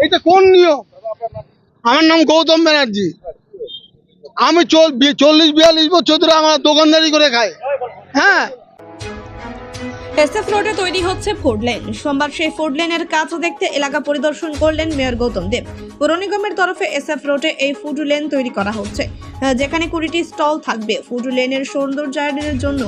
এটা কোন নিয়ম? আমার নাম গৌতম ব্যানার্জি। আমি 40-42 বছর ধরে আমার দোকানদারি করে খাই। হ্যাঁ, এসএফ রোডে তৈরি হচ্ছে ফুড লেন। সোমবার সেই ফুড লেনের কাজ দেখতে এলাকা পরিদর্শন করলেন মেয়র গৌতম দেব। পৌর নিগমের তরফে এসএফ রোডে এই ফুড লেন তৈরি করা হচ্ছে, যেখানে 20টি স্টল থাকবে। ফুড লেনের সৌন্দর্যায়নের জন্য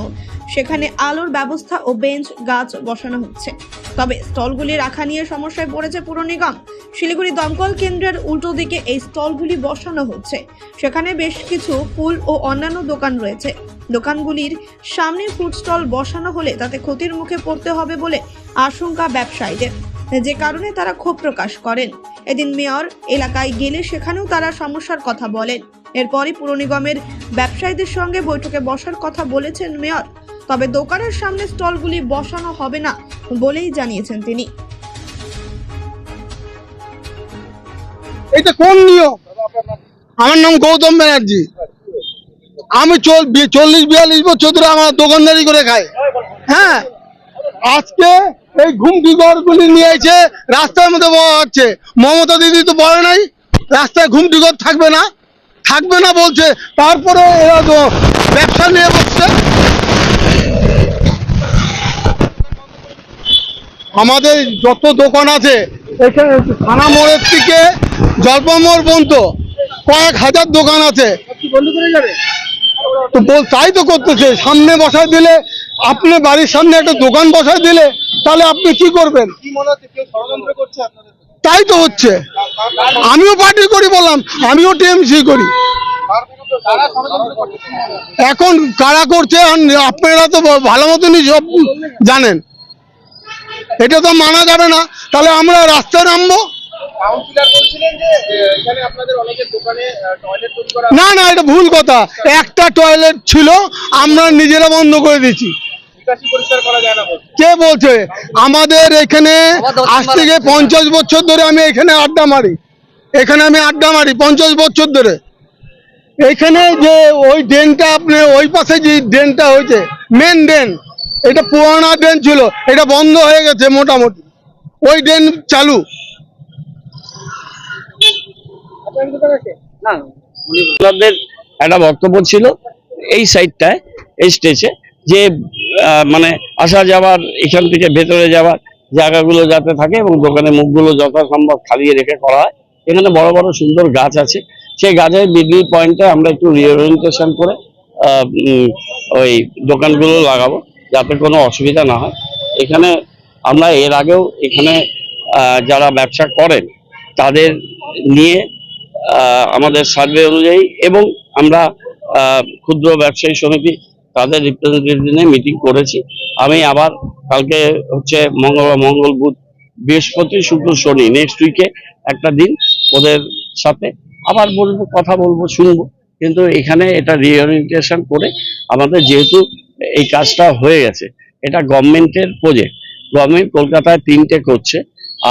সেখানে আলোর ব্যবস্থা ও বেঞ্চ গাছ বসানো হচ্ছে। তবে স্টলগুলি রাখা নিয়ে সমস্যায় পড়েছে পৌর নিগম। শিলিগুড়ি দমকল কেন্দ্রের উল্টো দিকে এই স্টলগুলি বসানো হচ্ছে। সেখানে বেশ কিছু ফুল ও অন্যান্য দোকান রয়েছে। দোকানগুলির সামনে ফুড স্টল বসানো হলে তাতে ক্ষতির মুখে পড়তে হবে বলে আশঙ্কা ব্যবসায়ীদের, যে কারণে তারা ক্ষোভ প্রকাশ করেন। এদিন মেয়র এলাকায় গেলে সেখানেও তারা সমস্যার কথা বলেন। এরপরই পুর নিগমের ব্যবসায়ীদের সঙ্গে বৈঠকে বসার কথা বলেছেন মেয়র। তবে দোকানের সামনে স্টলগুলি বসানো হবে না বলেই জানিয়েছেন তিনি। এটা কোন নিয়ম? আমার নাম গৌতম ব্যানার্জি। আমি 40-42 বছর ধরে আমার দোকানদারি করে খাই। হ্যাঁ, আজকে এই ঘুমটি ঘরগুলি নিয়ে এসে রাস্তার মধ্যে বলা হচ্ছে। মমতা দিদি তো বলে নাই রাস্তায় ঘুমটি ঘর থাকবে না, থাকবে না বলছে, তারপরে এরা তো ব্যবসা নিয়ে বসছে। আমাদের যত দোকান আছে এখানে থানা মোড়ের থেকে জলপামোড় পর্যন্ত কয়েক হাজার দোকান আছে। তো তাই তো করতেছে। সামনে বসায় দিলে, আপনি বাড়ির সামনে একটা দোকান বসায় দিলে তাহলে আপনি কি করবেন? তাই তো হচ্ছে। আমিও পার্টি করি বললাম, আমিও টিএমসি করি। এখন কারা করছে আপনারা তো ভালো মতনই সব জানেন। এটা তো মানা যাবে না। তাহলে আমরা রাস্তায় নামবো। না না, এটা ভুল কথা। একটা টয়লেট ছিল, আমরা নিজেরা বন্ধ করে দিয়েছি। কে বলছে? আমাদের এখানে আজ থেকে 50 বছর ধরে আমি এখানে আড্ডা মারি। 50 বছর ধরে। এখানে যে ওই ড্রেনটা, আপনি ওই পাশে যে ড্রেনটা হয়েছে মেন ড্রেন, এটা পুরানা ড্রেন ছিল, এটা বন্ধ হয়ে গেছে মোটামুটি। ওই ড্রেন চালু। একটা বক্তব্য ছিল এই সাইডটায়, এই স্টেজে, যে মানে আসা যাওয়ার, এখান থেকে ভেতরে যাওয়ার জায়গাগুলো যাতে থাকে এবং দোকানের মুখগুলো যথাসম্ভব খালি রেখে করা হয়। এখানে বড় বড় সুন্দর গাছ আছে, সেই গাছের মিডল পয়েন্টে আমরা একটু রিওরিয়েন্টেশন করে ওই দোকানগুলো লাগাবো যাতে কোনো অসুবিধা না হয়। এখানে আমরা এর আগেও এখানে যারা ব্যবসা করেন তাদের নিয়ে আমাদের সার্ভে অনুযায়ী এবং আমরা ক্ষুদ্র ব্যবসায়ী সমিতি তাদের রিপ্রেজেন্টেটিভ নিয়ে মিটিং করেছি। আমি আবার কালকে হচ্ছে মঙ্গল বুধ বৃহস্পতি শুক্র শনি নেক্সট উইকে একটা দিন ওদের সাথে আবার বলবো, কথা বলবো, শুনবো। কিন্তু এখানে এটা রিওরিয়েন্টেশন করে আমাদের, যেহেতু এই কাজটা হয়ে গেছে, এটা গভর্নমেন্টের প্রজেক্ট। গভর্নমেন্ট কলকাতায় 3টে করছে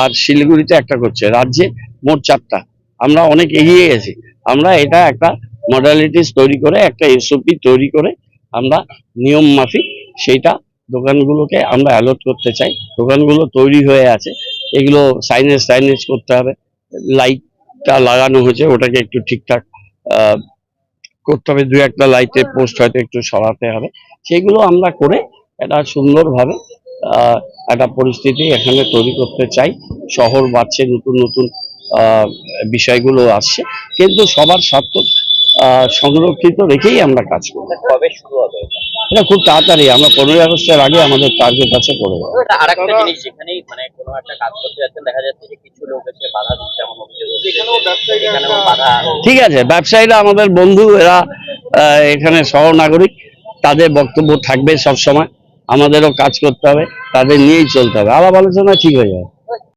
আর শিলিগুড়িতে একটা করছে, রাজ্যে মোট 4টা। আমরা অনেক এগিয়ে গেছি। আমরা এটা একটা মডালিটিস তৈরি করে, একটা এসওপি তৈরি করে আমরা নিয়ম মাফিক সেইটা দোকানগুলোকে আমরা অ্যালট করতে চাই। দোকানগুলো তৈরি হয়ে আছে, এগুলো সাইনেজ করতে হবে। লাইটটা লাগানো হয়েছে, ওটাকে একটু ঠিকঠাক করতে হবে। 2-1টা লাইটের পোস্ট হয়তো একটু সরাতে হবে। সেগুলো আমরা করে একটা সুন্দরভাবে একটা পরিস্থিতি এখানে তৈরি করতে চাই। শহর বাড়ছে, নতুন নতুন বিষয়গুলো আসছে, কিন্তু সবার স্বার্থ সংরক্ষিত রেখেই আমরা কাজ করব। কবে শুরু হবে এটা? খুব তাড়াতাড়ি। আমরা 15 আগস্টের আগে আমাদের টার্গেট আছে করে দেবো। আরেকটা জিনিস, যেখানেই মানে কোনো একটা কাজ করতে যাচ্ছেন দেখা যাচ্ছে যে কিছু লোক এসে বাধা দিচ্ছে, এমন অভিযোগ বাধা। ঠিক আছে, ব্যবসায়ীরা আমাদের বন্ধু, এরা এখানে সহনাগরিক, তাদের বক্তব্য থাকবে সব সময়। আমাদেরও কাজ করতে হবে, তাদের নিয়েই চলতে হবে। আলাপ আলোচনা ঠিক হয়ে যাবে।